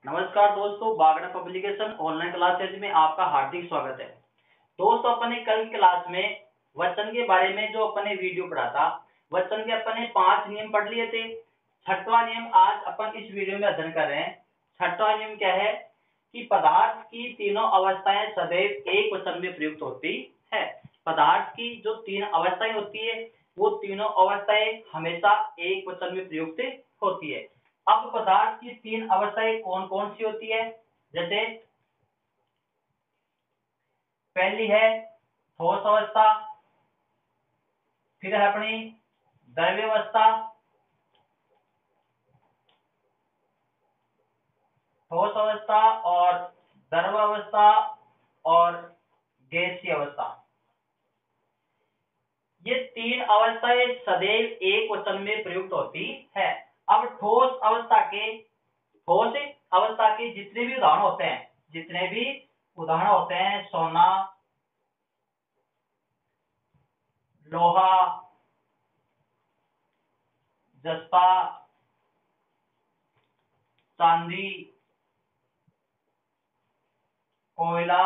नमस्कार दोस्तों, Bagda publication online classes में आपका हार्दिक स्वागत है। दोस्तों, अपने कल की क्लास में वचन के बारे में जो अपने वीडियो पढ़ा था, वचन के अपने 5 नियम पढ़ लिए थे। छठवां नियम आज अपन इस वीडियो में अध्ययन कर रहे हैं। छठवां नियम क्या है कि पदार्थ की तीनों अवस्थाएं सदैव एक वचन में प्रयुक्त होती है। पदार्थ की जो 3 अवस्थाएं होती है, वो तीनों अवस्थाएं हमेशा एक वचन में प्रयुक्त होती है। अब पदार्थ की 3 अवस्थाएं कौन कौन सी होती है? जैसे पहली है ठोस अवस्था, फिर है अपनी द्रव्य अवस्था, ठोस अवस्था और द्रव अवस्था और गैसीय अवस्था। ये 3 अवस्थाएं सदैव एक वचन में प्रयुक्त होती है। अब ठोस अवस्था के जितने भी उदाहरण होते हैं, सोना, लोहा, जस्ता, चांदी, कोयला,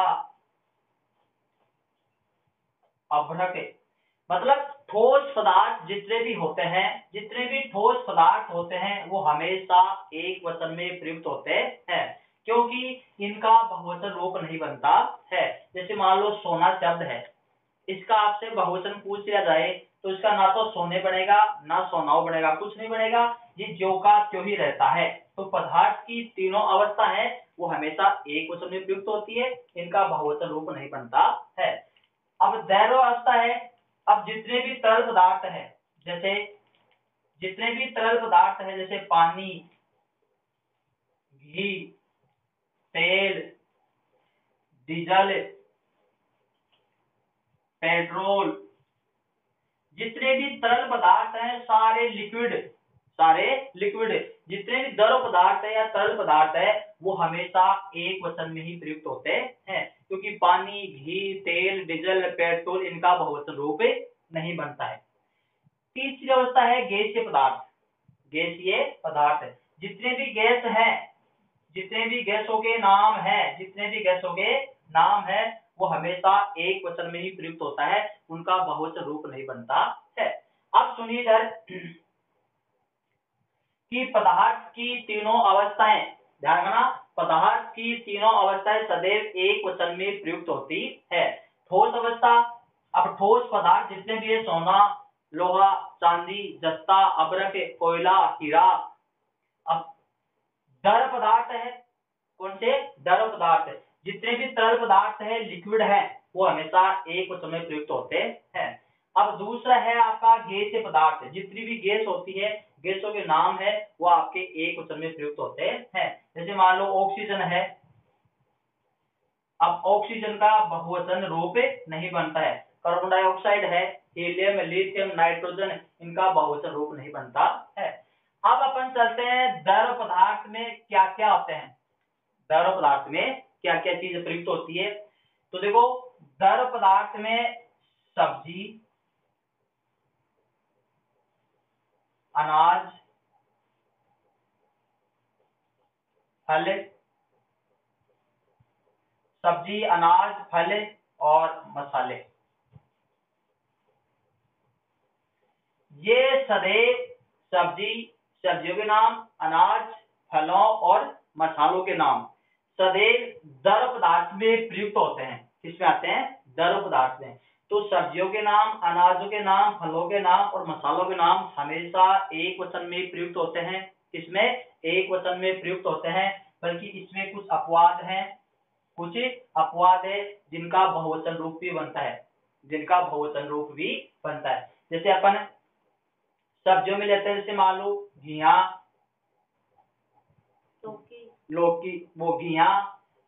अभ्रक, मतलब ठोस पदार्थ जितने भी ठोस पदार्थ होते हैं वो हमेशा एक वचन में प्रयुक्त होते हैं, क्योंकि इनका बहुवचन रूप नहीं बनता है। जैसे मान लो सोना शब्द है, इसका आपसे बहुवचन पूछ लिया जाए तो इसका ना तो सोने बनेगा ना सोनाओ बनेगा, कुछ नहीं बनेगा, ये ज्यों का त्यों ही रहता है। तो पदार्थ की तीनों अवस्था है वो हमेशा एक वचन में प्रयुक्त होती है, इनका बहुवचन रूप नहीं बनता है। अब द्रव्य अवस्था है। अब जितने भी तरल पदार्थ है, जैसे पानी, घी, तेल, डीजल, पेट्रोल, जितने भी तरल पदार्थ हैं सारे लिक्विड, जितने भी द्रव पदार्थ है या तरल पदार्थ है वो हमेशा एक वचन में ही प्रयुक्त होते हैं, क्योंकि पानी, घी, तेल, डीजल, पेट्रोल इनका बहुवचन रूप नहीं बनता है। तीसरी अवस्था है गैसीय पदार्थ। जितने भी गैसों के नाम है वो हमेशा एक वचन में ही प्रयुक्त होता है, उनका बहुवचन रूप नहीं बनता है। अब सुनिए इधर कि पदार्थ की तीनों अवस्थाएं, ध्यान रखना, पदार्थ की तीनों अवस्थाएं सदैव एक वचन में प्रयुक्त होती है। ठोस अवस्था। अब ठोस पदार्थ जितने भी है, सोना, लोहा, चांदी, जस्ता, अभ्रक, कोयला, हीरा। अब द्रव पदार्थ है, कौन से? द्रव पदार्थ। जितने भी तरल पदार्थ है, लिक्विड है, वो हमेशा एक वचन में प्रयुक्त होते हैं। अब दूसरा है आपका गैसीय पदार्थ। जितनी भी गैस होती है, गैसों के नाम है वो आपके एक वचन में प्रयुक्त होते हैं। जैसे मान लो ऑक्सीजन है। अब ऑक्सीजन का बहुवचन रूप नहीं बनता है। कार्बन डाइऑक्साइड है, हीलियम, लिथियम, नाइट्रोजन, इनका बहुवचन रूप नहीं बनता है। अब अपन चलते हैं द्रव पदार्थ में क्या क्या होते हैं। द्रव पदार्थ में क्या क्या चीजें प्रयुक्त होती है, तो देखो द्रव पदार्थ में सब्जी, अनाज, फल और मसाले, ये सदैव सब्जियों के नाम, अनाज, फलों और मसालों के नाम सदैव द्रव पदार्थ में प्रयुक्त होते हैं। किसमें आते हैं? द्रव पदार्थ में। तो सब्जियों के नाम, अनाजों के नाम, फलों के नाम और मसालों के नाम हमेशा एक वचन में प्रयुक्त होते हैं। इसमें एक वचन में प्रयुक्त होते हैं, बल्कि इसमें कुछ अपवाद है जिनका बहुवचन रूप भी बनता है। जैसे अपन सब्जियों में लेते हैं, जैसे मान लो घिया, लौकी, वो घिया,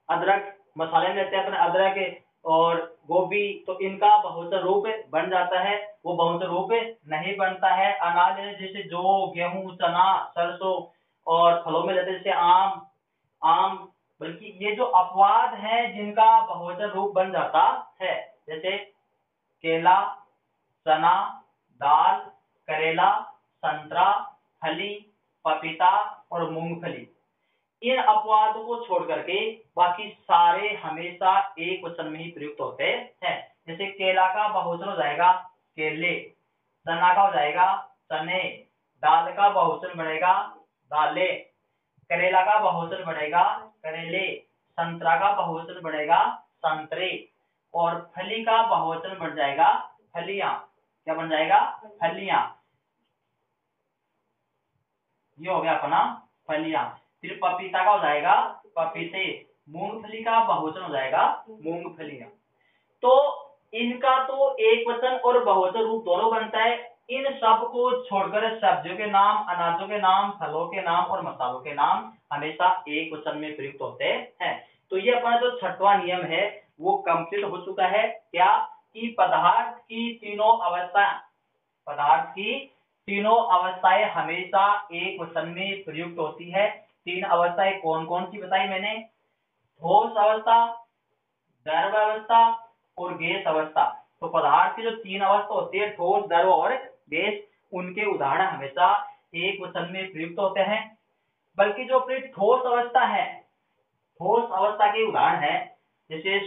अदरक। मसाले में लेते हैं अपन अदरक और गोभी, तो इनका बहुवचन रूप बन जाता है, वो बहुवचन रूप नहीं बनता है। अनाज जैसे जौ, गेहूं, चना, सरसों, और फलों में लेते हैं जैसे आम। बल्कि ये जो अपवाद है जिनका बहुवचन रूप बन जाता है, जैसे केला, चना, दाल, करेला, संतरा, फली, पपीता और मूंगफली। इन अपवादों को छोड़ करके बाकी सारे हमेशा एक वचन में ही प्रयुक्त होते हैं। जैसे केला का बहुवचन हो जाएगा केले, चना का हो जाएगा चने, दाल का बहुवचन बनेगा दाले, करेला का बहुवचन बनेगा करेले, संतरा का बहुवचन बनेगा संतरे, और फली का बहुवचन बन जाएगा फलियां। क्या बन जाएगा? फलियां। ये हो गया अपना फलियां। फिर पपीता का हो जाएगा पपीते, मूंगफली का बहुवचन हो जाएगा मूंगफलियां। तो इनका तो एक वचन और बहुवचन रूप दोनों बनता है। इन सब को छोड़कर सब्जियों के नाम, अनाजों के नाम, फलों के नाम और मसालों के नाम हमेशा एक वचन में प्रयुक्त होते हैं। तो ये अपना जो छठवां नियम है वो कंप्लीट हो चुका है। क्या? कि पदार्थ की तीनों अवस्थाएं हमेशा एक वचन में प्रयुक्त होती है। तीन अवस्थाएं कौन कौन सी बताई मैंने? ठोस अवस्था, द्रव अवस्था और गैस अवस्था। तो पदार्थ की जो तीन अवस्था होती है ठोस, द्रव और गैस, उनके उदाहरण हमेशा एक वचन में प्रयुक्त होते हैं। बल्कि जो अपनी ठोस अवस्था है, ठोस अवस्था के उदाहरण है जैसे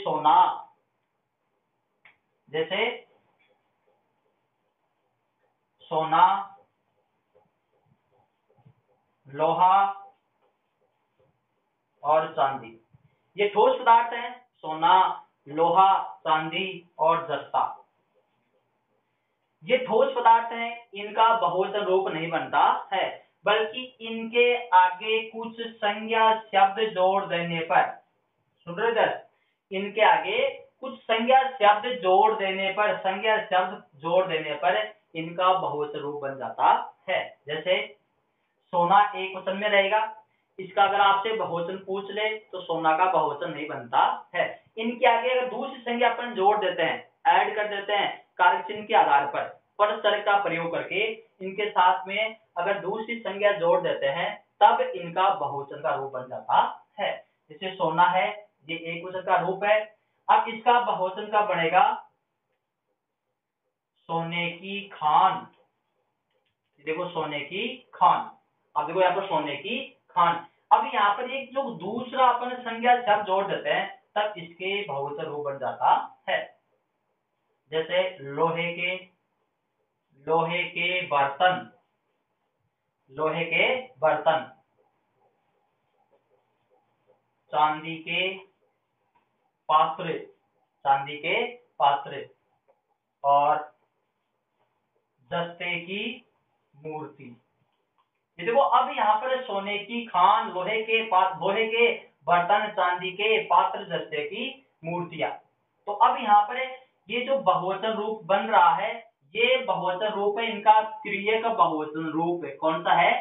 सोना, लोहा और चांदी। ये ठोस पदार्थ है, सोना, लोहा, चांदी और जस्ता। ये ठोस पदार्थ हैं, इनका बहुवचन रूप नहीं बनता है, बल्कि इनके आगे कुछ संज्ञा शब्द जोड़ देने पर, सुन रहे इधर, इनके आगे कुछ संज्ञा शब्द जोड़ देने पर इनका बहुवचन रूप बन जाता है। जैसे सोना एक वचन में रहेगा, इसका अगर आपसे बहुवचन पूछ ले तो सोना का बहुवचन नहीं बनता है। इनके आगे अगर दूसरी संज्ञा अपन जोड़ देते हैं, ऐड कर देते हैं कारक चिन्ह के आधार पर, परसर्ग का प्रयोग करके इनके साथ में अगर दूसरी संज्ञा जोड़ देते हैं तब इनका बहुवचन का रूप बन जाता है। जैसे सोना है, ये एक वचन का रूप है। अब इसका बहुवचन का बनेगा सोने की खान। देखो सोने की खान, अब देखो यहाँ पर सोने की खान। अब यहाँ पर एक जो दूसरा अपन संज्ञा शब्द जोड़ देते हैं तब इसके बहुवचन रूप बन जाता है। जैसे लोहे के बर्तन, चांदी के पात्र और जस्ते की मूर्ति। ये देखो अब यहाँ पर सोने की खान, लोहे के बर्तन, चांदी के पात्र, जस्ते की मूर्तियां। तो अब यहाँ पर ये जो बहुवचन रूप बन रहा है, ये बहुवचन रूप है, इनका क्रियक बहुवचन रूप है। कौन सा है?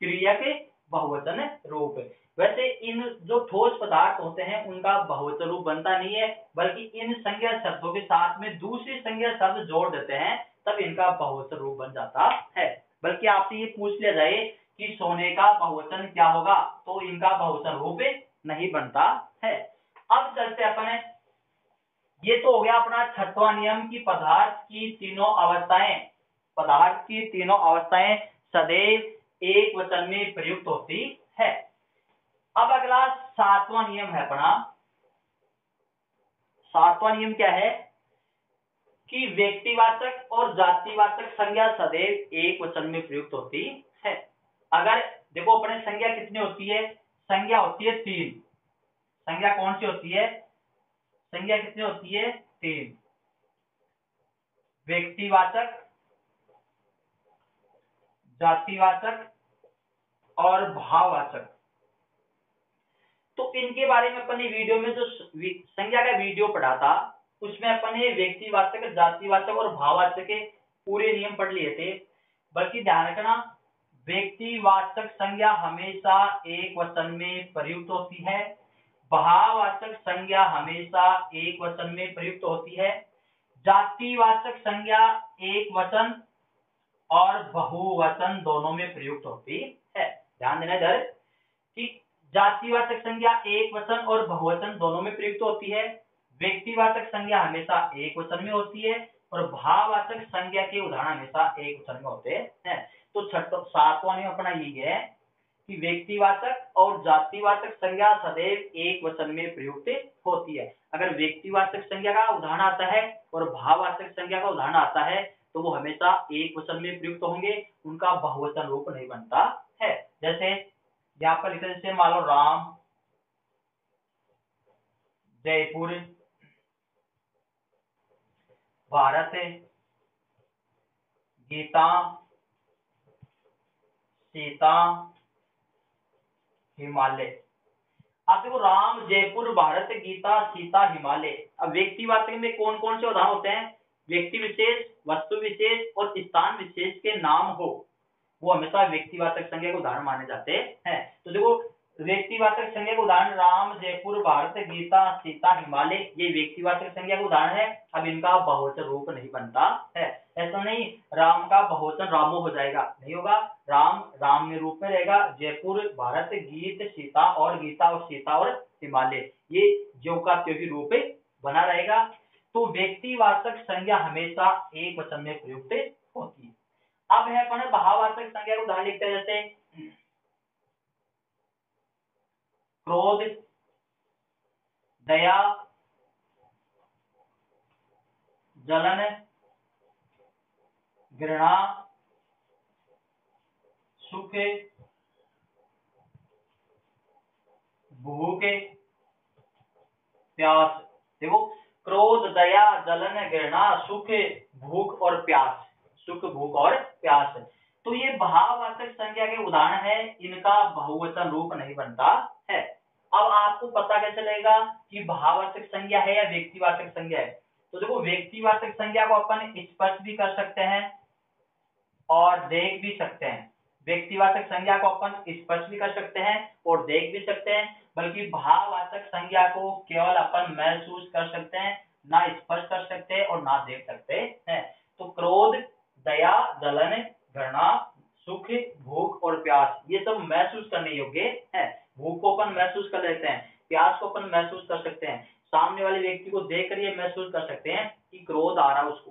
क्रियक बहुवचन रूप। वैसे इन जो ठोस पदार्थ होते हैं उनका बहुवचन रूप बनता नहीं है, बल्कि इन संज्ञा शब्दों के साथ में दूसरी संज्ञा शब्द जोड़ देते हैं तब इनका बहुवचन रूप बन जाता है। बल्कि आपसे ये पूछ लिया जाए कि सोने का बहुवचन क्या होगा, तो इनका बहुवचन रूप नहीं बनता है। अब चलते अपन, ये तो हो गया अपना छठवां नियम की पदार्थ की तीनों अवस्थाएं सदैव एक वचन में प्रयुक्त होती है। अब अगला सातवां नियम है अपना। सातवां नियम क्या है? कि व्यक्तिवाचक और जातिवाचक संज्ञा सदैव एक वचन में प्रयुक्त होती है। अगर देखो अपने संज्ञा कितनी होती है? संज्ञा होती है तीन। संज्ञा कौन सी होती है? संज्ञा कितनी होती है? तीन। व्यक्तिवाचक, जातिवाचक और भाववाचक। तो इनके बारे में अपने वीडियो में जो संज्ञा का वीडियो पढ़ा था उसमें अपन ने व्यक्तिवाचक, जातिवाचक और भाववाचक के पूरे नियम पढ़ लिए थे। बल्कि ध्यान रखना, व्यक्तिवाचक संज्ञा हमेशा एक वचन में प्रयुक्त होती है, भाववाचक संज्ञा हमेशा एक वचन में प्रयुक्त होती है, जातिवाचक संज्ञा एक वचन और बहुवचन दोनों में प्रयुक्त होती है। ध्यान देना इधर कि जातिवाचक संज्ञा एक वचन और बहुवचन दोनों में प्रयुक्त होती है, व्यक्तिवाचक संज्ञा हमेशा एक वचन में होती है और भाववाचक संज्ञा के उदाहरण हमेशा एक वचन में होते हैं। तो सातवां नियम अपना यही है कि व्यक्तिवाचक और जातिवाचक संज्ञा सदैव एक वचन में प्रयुक्त होती है। अगर व्यक्तिवाचक संज्ञा का उदाहरण आता है और भाववाचक संज्ञा का उदाहरण आता है तो वो हमेशा एक वचन में प्रयुक्त होंगे, उनका बहुवचन रूप नहीं बनता है। जैसे यहाँ पर लिखा, जैसे मान लो राम, जयपुर, भारत, गीता, सीता, हिमालय। अब देखो राम, जयपुर, भारत, गीता, सीता, हिमालय। अब व्यक्तिवाचक में कौन कौन से उदाहरण होते हैं? व्यक्ति विशेष, वस्तु विशेष और स्थान विशेष के नाम हो, वो हमेशा व्यक्तिवाचक संज्ञा के उदाहरण माने जाते हैं। तो देखो व्यक्तिवाचक संज्ञा के उदाहरण राम, जयपुर, भारत, गीता, सीता, हिमालय, ये व्यक्तिवाचक संज्ञा के उदाहरण है। अब इनका बहुवचन रूप नहीं बनता है। ऐसा नहीं राम का बहुवचन रामो हो जाएगा, नहीं होगा। राम राम में रूप में रहेगा, जयपुर, भारत, गीत, सीता और गीता और सीता और हिमालय, ये जो का त्यों ही रूप बना रहेगा। तो व्यक्तिवाचक संज्ञा हमेशा एक वचन में प्रयुक्त होती है। अब है अपन भाववाचक संज्ञा को उदाहरण लिखते हैं, जैसे क्रोध, दया, जलन, घृणा, सुख, भूख, प्यास। देखो क्रोध, दया, जलन, घृणा, सुख, भूख और प्यास, सुख, भूख और प्यास। तो ये भाववाचक संज्ञा के उदाहरण है, इनका बहुवचन रूप नहीं बनता है। अब आपको पता कैसे चलेगा कि भाववाचक संज्ञा है या व्यक्तिवाचक संज्ञा है? तो देखो व्यक्तिवाचक संज्ञा को अपन स्पष्ट भी कर सकते हैं और देख भी सकते हैं। व्यक्तिवाचक संज्ञा को अपन स्पष्ट भी कर सकते हैं और देख भी सकते हैं, बल्कि भाववाचक संज्ञा को केवल अपन महसूस कर सकते हैं, ना स्पष्ट कर सकते हैं और ना देख सकते हैं। तो क्रोध, दया, जलन, घृणा, सुख, भूख और प्यास, ये सब महसूस करने योग्य है। भूख को अपन महसूस कर लेते हैं, प्यास को अपन महसूस कर सकते हैं, सामने वाले व्यक्ति को देखकर ये महसूस कर सकते हैं कि क्रोध आ रहा है उसको,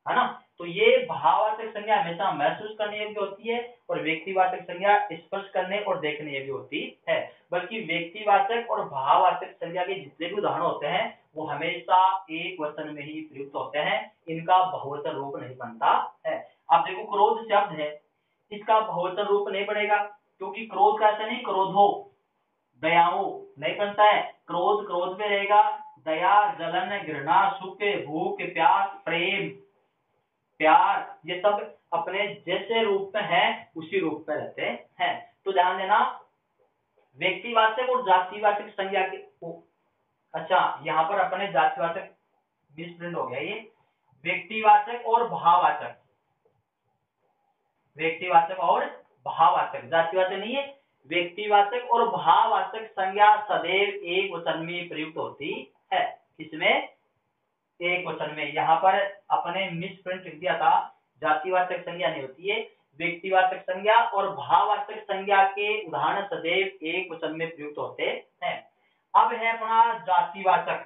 है ना। तो ये भाववाचक संज्ञा हमेशा महसूस करने योग्य होती है और व्यक्तिवाचक संज्ञा स्पर्श करने और देखने योग्य होती है। बल्कि व्यक्तिवाचक और भाववाचक संज्ञा के जितने भी उदाहरण होते हैं वो हमेशा एक वचन में ही प्रयुक्त होते हैं, इनका बहुवचन रूप नहीं बनता है। अब देखो क्रोध शब्द है, इसका बहुवचन रूप नहीं बनेगा, क्योंकि क्रोध का ऐसा नहीं क्रोधो, दयाओ नहीं बनता है। क्रोध क्रोध में रहेगा, दया, जलन, घृणा, सुख, भूख, प्यास, प्रेम, प्यार, ये सब अपने जैसे रूप में है उसी रूप में रहते हैं। तो ध्यान देना व्यक्तिवाचक और जातिवाचक संज्ञा के अच्छा यहाँ पर अपने जातिवाचक मिसप्रिंट हो गया, ये व्यक्तिवाचक और भाववाचक, व्यक्तिवाचक और भाववाचक, जातिवाचक नहीं है। व्यक्तिवाचक और भाववाचक संज्ञा सदैव एक वचन में प्रयुक्त होती है। इसमें एक वचन में, यहाँ पर अपने मिसप्रिंट लिख दिया था, जातिवाचक संज्ञा नहीं होती है। व्यक्तिवाचक संज्ञा और भाववाचक संज्ञा के उदाहरण सदैव एक वचन में प्रयुक्त होते हैं। अब है अपना जातिवाचक।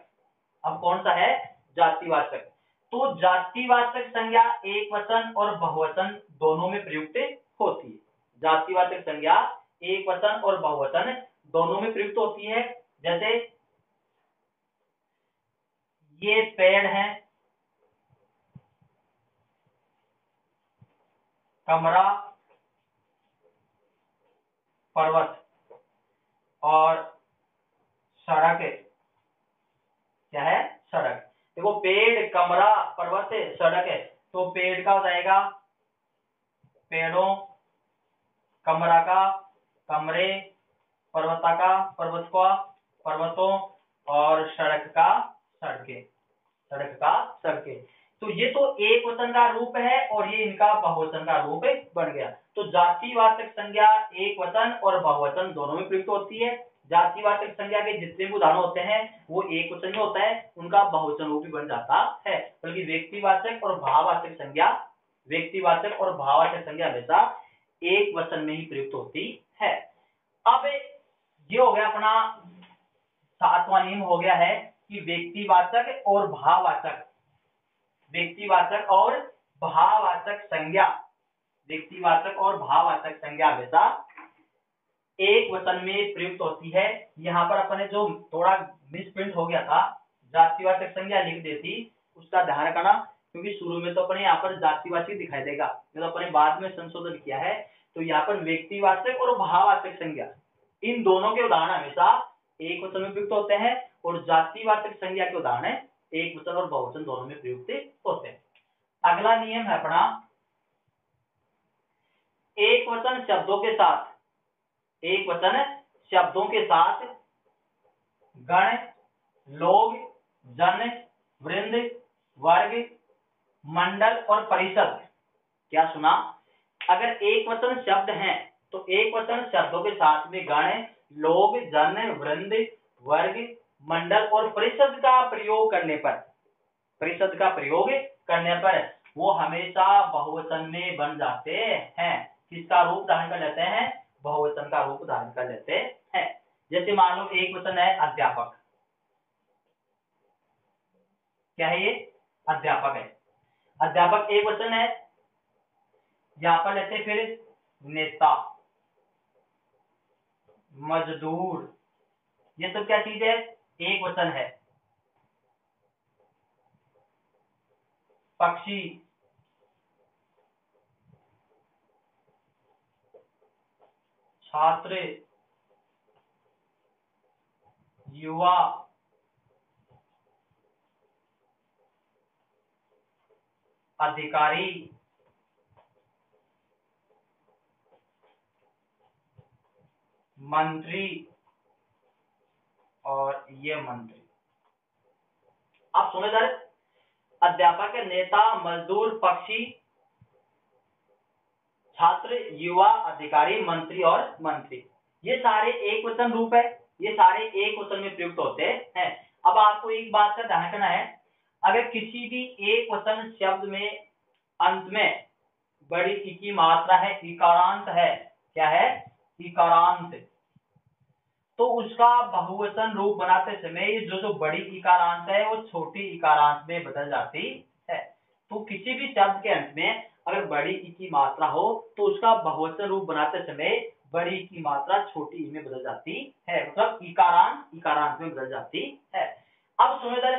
अब कौन सा है? जातिवाचक। तो जातिवाचक संज्ञा एक वचन और बहुवचन दोनों में प्रयुक्त होती है। जातिवाचक संज्ञा एक वचन और बहुवचन दोनों में प्रयुक्त होती है। जैसे ये पेड़ है, कमरा, पर्वत और सड़क। क्या है? सड़क। देखो पेड़, कमरा, पर्वत, सड़क है, तो पेड़ का हो जाएगा पेड़ों, कमरा का कमरे, पर्वता का पर्वत का पर्वतों और सड़क का सड़कें, सड़क का सड़कें। तो ये तो एक वचन का रूप है और ये इनका बहुवचन का रूप बन गया। तो जातिवाचक संज्ञा एक वचन और बहुवचन दोनों में प्रयुक्त होती है। जातिवाचक संज्ञा के जितने भी उदाहरण होते हैं वो एक वचन में होता है, उनका बहुवचन रूप भी बन जाता है। बल्कि व्यक्तिवाचक और भाववाचक संज्ञा, व्यक्तिवाचक और भाववाचक संज्ञा हमेशा एक वचन में ही प्रयुक्त होती है। अब ये हो गया अपना सातवां नियम हो गया है कि व्यक्तिवाचक और भाववाचक, व्यक्तिवाचक और भाववाचक संज्ञा, व्यक्तिवाचक और भाववाचक संज्ञा हमेशा एक वचन में प्रयुक्त होती है। यहाँ पर अपने जो थोड़ा मिसप्रिंट हो गया था, जातिवाचक संज्ञा लिख देती, उसका ध्यान रखना, क्योंकि शुरू में तो अपने यहाँ पर जातिवाचक दिखाई देगा, तो अपने बाद में संशोधन किया है। तो यहाँ पर व्यक्तिवाचक और भाववाचक संज्ञा, इन दोनों के उदाहरण हमेशा एक वचन में प्रयुक्त होते हैं, और जातिवाचक संज्ञा के उदाहरण एक वचन और बहुवचन दोनों में प्रयुक्त होते हैं। अगला नियम है अपना, एक वचन शब्दों के साथ, एक वचन शब्दों के साथ गण, लोग, जन, वृंद, वर्ग, मंडल और परिषद। क्या सुना? अगर एक वचन शब्द हैं तो एक वचन शब्दों के साथ में गण, लोग, जन, वृंद, वर्ग, मंडल और परिषद का प्रयोग करने पर, परिषद का प्रयोग करने पर वो हमेशा बहुवचन में बन जाते हैं। किसका रूप धारण कर लेते हैं? बहुवचन का रूप धारण कर लेते हैं। जैसे मान लो एक वचन है अध्यापक, क्या है ये? अध्यापक है। अध्यापक एक वचन है। यहां पर लेते फिर नेता, मजदूर, ये सब क्या चीज है? एक वचन है। पक्षी, छात्र, युवा, अधिकारी, मंत्री और ये मंत्री। आप सुने जा रहे? अध्यापक, नेता, मजदूर, पक्षी, छात्र, युवा, अधिकारी, मंत्री और मंत्री, ये सारे एक वचन रूप है, ये सारे एक वचन में प्रयुक्त होते हैं। अब आपको एक बात का ध्यान रखना है, अगर किसी भी एक वचन शब्द में अंत में बड़ी ई की मात्रा है, इकारांत है, क्या है? इकारांत, तो उसका बहुवचन रूप बनाते समय जो बड़ी इकारांत है वो छोटी इकारांत में बदल जाती है। तो किसी भी शब्द के अंत में अगर बड़ी ई की मात्रा हो तो उसका बहुवचन रूप बनाते समय बड़ी की मात्रा छोटी ई में बदल जाती है, मतलब इकारांत में बदल जाती है। अब सुनो इधर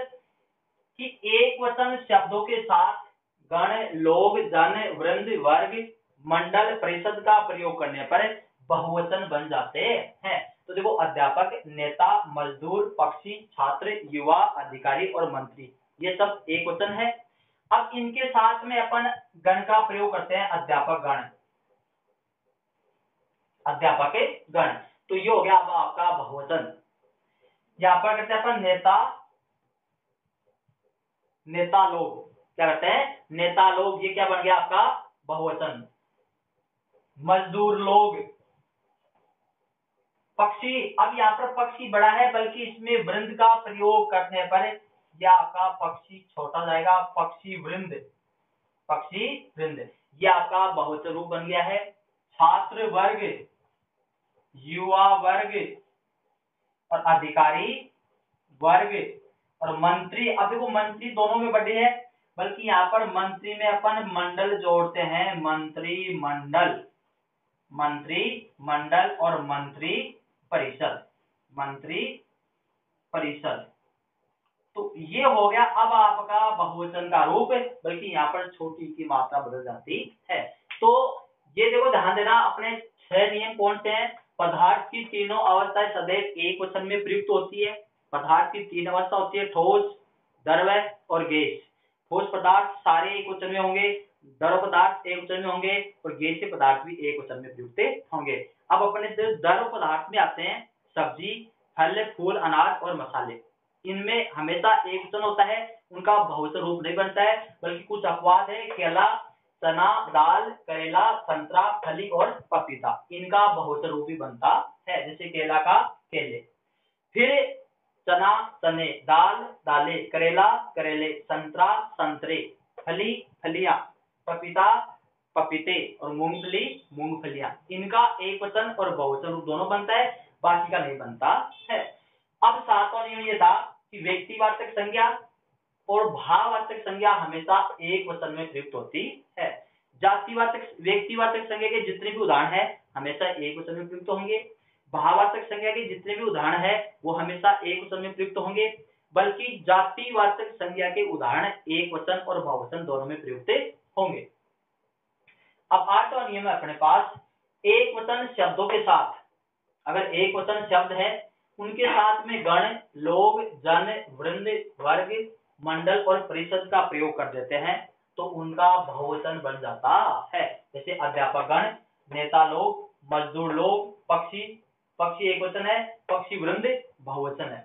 कि एक वचन शब्दों के साथ गण, लोग, जन, वृंद, वर्ग, मंडल, परिषद का प्रयोग करने पर बहुवचन बन जाते हैं। तो देखो, अध्यापक, नेता, मजदूर, पक्षी, छात्र, युवा, अधिकारी और मंत्री, ये सब एक वचन है। अब इनके साथ में अपन गण का प्रयोग करते हैं, अध्यापक गण, अध्यापक गण, तो ये हो गया अब आपका बहुवचन। यहां पर कहते हैं अपन नेता, नेता लोग, क्या कहते हैं? नेता लोग, ये क्या बन गया आपका? बहुवचन। मजदूर लोग, पक्षी, अब यहाँ पर पक्षी बड़ा है, बल्कि इसमें वृंद का प्रयोग करने पर यह आपका पक्षी छोटा जाएगा, पक्षी वृंद, पक्षी वृंद, ये आपका बहुवचन रूप बन गया है। छात्र वर्ग, युवा वर्ग और अधिकारी वर्ग और मंत्री, अब देखो मंत्री दोनों में बड़े हैं, बल्कि यहाँ पर मंत्री में अपन मंडल जोड़ते हैं, मंत्री मंडल, मंत्री मंडल और मंत्री परिषद, मंत्री परिषद, तो ये हो गया अब आपका बहुवचन का रूप, बल्कि यहाँ पर छोटी की मात्रा बदल जाती है। तो ये देखो, ध्यान देना, अपने 6 नियम कौन से हैं? पदार्थ की तीनों अवस्थाएं सदैव एक वचन में प्रयुक्त होती है। पदार्थ की 3 अवस्था होती है, ठोस, द्रव्य और गैस। ठोस पदार्थ सारे एक वचन में होंगे, द्रव पदार्थ एक वचन में होंगे और गैसीय पदार्थ भी एक वचन में प्रयुक्त होंगे। अब अपने द्रव पदार्थ में आते हैं, सब्जी, फल, फूल, अनाज और मसाले, इनमें हमेशा एक वचन होता है, उनका बहुवचन रूप नहीं बनता है, बल्कि कुछ अपवाद है, केला, चना, दाल, करेला, संतरा, फली और पपीता, इनका बहुवचन रूप भी बनता है, जैसे केला का केले। फिर चना चने, दाल दालें, करेला करेले, संतरा संतरे, फली फलियां, पपीता पपीते और मूंगफली मूंगफलियां, इनका एक वचन और बहुवचन रूप दोनों बनता है, बाकी का नहीं बनता है। अब 7वां नियम ये था कि व्यक्तिवाचक संज्ञा और भाववाचक संज्ञा हमेशा एक वचन में प्रयुक्त होती है। जातिवाचक व्यक्तिवाचक संज्ञा के जितने भी उदाहरण है हमेशा एक वचन में प्रयुक्त होंगे, भाववाचक संज्ञा के जितने भी उदाहरण है वो हमेशा एक वचन में प्रयुक्त होंगे, बल्कि जातिवाचक संज्ञा के उदाहरण एक वचन और बहुवचन दोनों में प्रयुक्त होंगे। अब 8वां नियम है अपने पास, एक वचन शब्दों के साथ, अगर एक वचन शब्द है उनके साथ में गण, लोग, जन, वृंद, वर्ग, मंडल और परिषद का प्रयोग कर देते हैं तो उनका बहुवचन बन जाता है। जैसे अध्यापक गण, नेता लोग, मजदूर लोग, पक्षी, पक्षी एक वचन है, पक्षी वृंद बहुवचन है,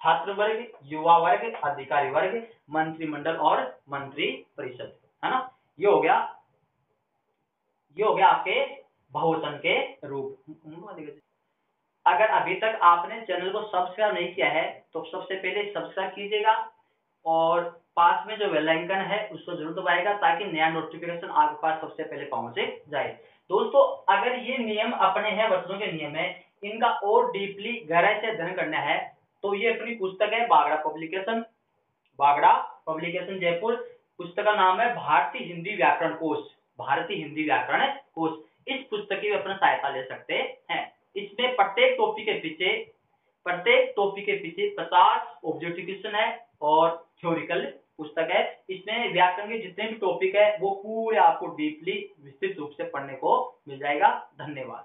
छात्र वर्ग, युवा वर्ग, अधिकारी वर्ग, मंत्रिमंडल और मंत्री परिषद, है ना। ये हो गया आपके बहुवचन के रूप। अगर अभी तक आपने चैनल को सब्सक्राइब नहीं किया है तो सबसे पहले सब्सक्राइब कीजिएगा और पास में जो बेल आइकन है उसको जरूर दबाएगा ताकि नया नोटिफिकेशन आपके पास सबसे पहले पहुंचे जाए। दोस्तों अगर ये नियम अपने हैं, वचनों के नियम है, इनका और डीपली गहराई से अध्ययन करना है तो ये अपनी पुस्तक है बागड़ा पब्लिकेशन जयपुर। पुस्तक का नाम है भारतीय हिंदी व्याकरण कोश। इस पुस्तक की अपना सहायता ले सकते हैं। इसमें प्रत्येक टॉपिक के पीछे 50 ऑब्जेक्टिव क्वेश्चन है और थ्योरिकल पुस्तक है। इसमें व्याकरण के जितने भी टॉपिक है वो पूरे आपको डीपली विस्तृत रूप से पढ़ने को मिल जाएगा। धन्यवाद।